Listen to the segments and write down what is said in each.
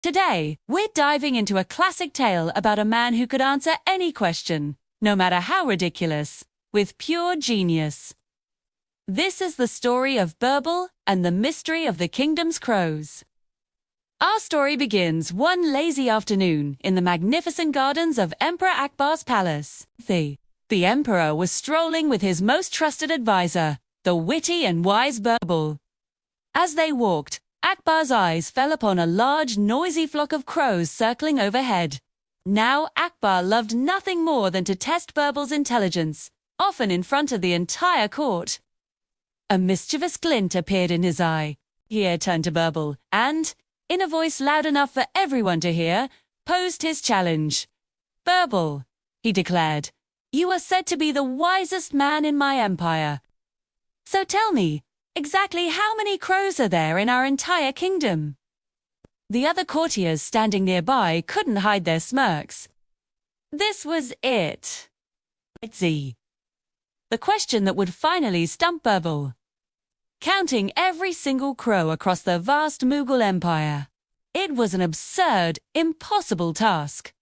Today, we're diving into a classic tale about a man who could answer any question, no matter how ridiculous, with pure genius. This is the story of Birbal and the mystery of the kingdom's crows. Our story begins one lazy afternoon in the magnificent gardens of Emperor Akbar's palace. The emperor was strolling with his most trusted advisor, the witty and wise Birbal. As they walked, Akbar's eyes fell upon a large, noisy flock of crows circling overhead. Now Akbar loved nothing more than to test Birbal's intelligence, often in front of the entire court. A mischievous glint appeared in his eye. He turned to Birbal and, in a voice loud enough for everyone to hear, posed his challenge. "Birbal," he declared, "you are said to be the wisest man in my empire. So tell me, exactly how many crows are there in our entire kingdom?" The other courtiers standing nearby couldn't hide their smirks. This was it. The question that would finally stump Birbal. Counting every single crow across the vast Mughal Empire. It was an absurd, impossible task.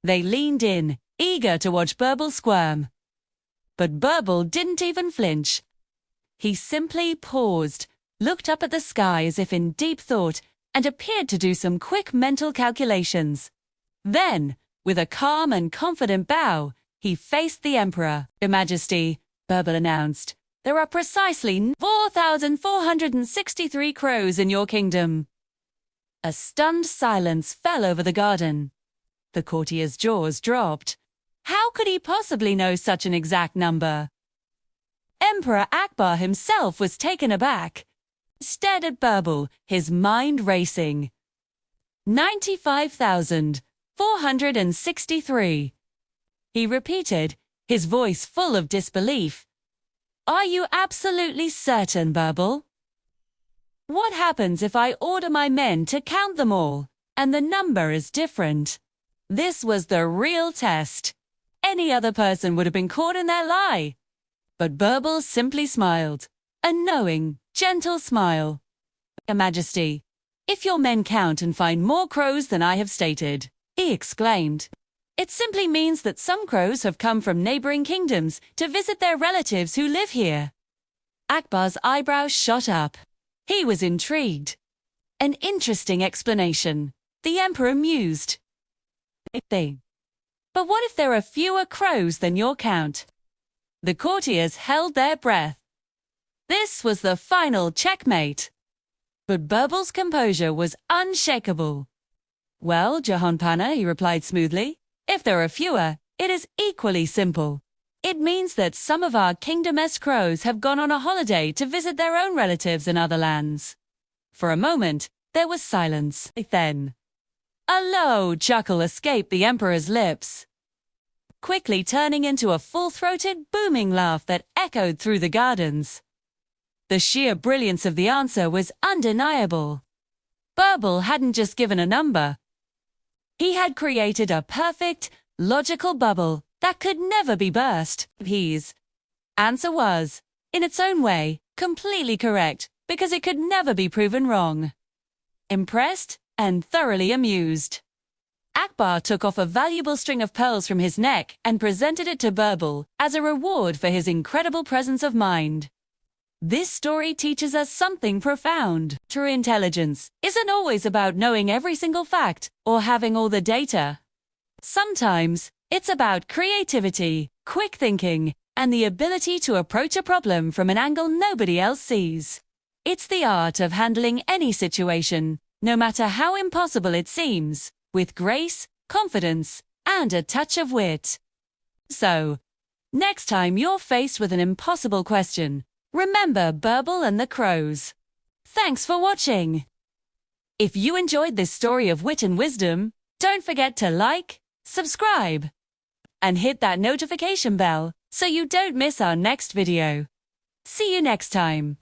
They leaned in, eager to watch Birbal squirm. But Birbal didn't even flinch. He simply paused, looked up at the sky as if in deep thought, and appeared to do some quick mental calculations. Then, with a calm and confident bow, he faced the emperor. "Your Majesty," Birbal announced, "there are precisely 4,463 crows in your kingdom." A stunned silence fell over the garden. The courtier's jaws dropped. How could he possibly know such an exact number? Emperor Akbar himself was taken aback. Stared at Birbal, his mind racing. 95,463. He repeated, his voice full of disbelief. "Are you absolutely certain, Birbal? What happens if I order my men to count them all, and the number is different?" This was the real test. Any other person would have been caught in their lie. But Birbal simply smiled, a knowing, gentle smile. "Your Majesty, if your men count and find more crows than I have stated," he exclaimed, "it simply means that some crows have come from neighboring kingdoms to visit their relatives who live here." Akbar's eyebrows shot up. He was intrigued. An interesting explanation. The emperor mused. "But what if there are fewer crows than your count?" The courtiers held their breath. This was the final checkmate. But Birbal's composure was unshakable. "Well, Jahanpana," he replied smoothly, "if there are fewer, it is equally simple. It means that some of our kingdom-esque crows have gone on a holiday to visit their own relatives in other lands." For a moment, there was silence. Then, a low chuckle escaped the emperor's lips, quickly turning into a full-throated, booming laugh that echoed through the gardens. The sheer brilliance of the answer was undeniable. Birbal hadn't just given a number. He had created a perfect, logical bubble that could never be burst. His answer was, in its own way, completely correct because it could never be proven wrong. Impressed and thoroughly amused, Akbar took off a valuable string of pearls from his neck and presented it to Birbal as a reward for his incredible presence of mind. This story teaches us something profound. True intelligence isn't always about knowing every single fact or having all the data. Sometimes, it's about creativity, quick thinking, and the ability to approach a problem from an angle nobody else sees. It's the art of handling any situation, no matter how impossible it seems, with grace, confidence, and a touch of wit. So, next time you're faced with an impossible question, remember Birbal and the crows. Thanks for watching. If you enjoyed this story of wit and wisdom, don't forget to like, subscribe, and hit that notification bell so you don't miss our next video. See you next time.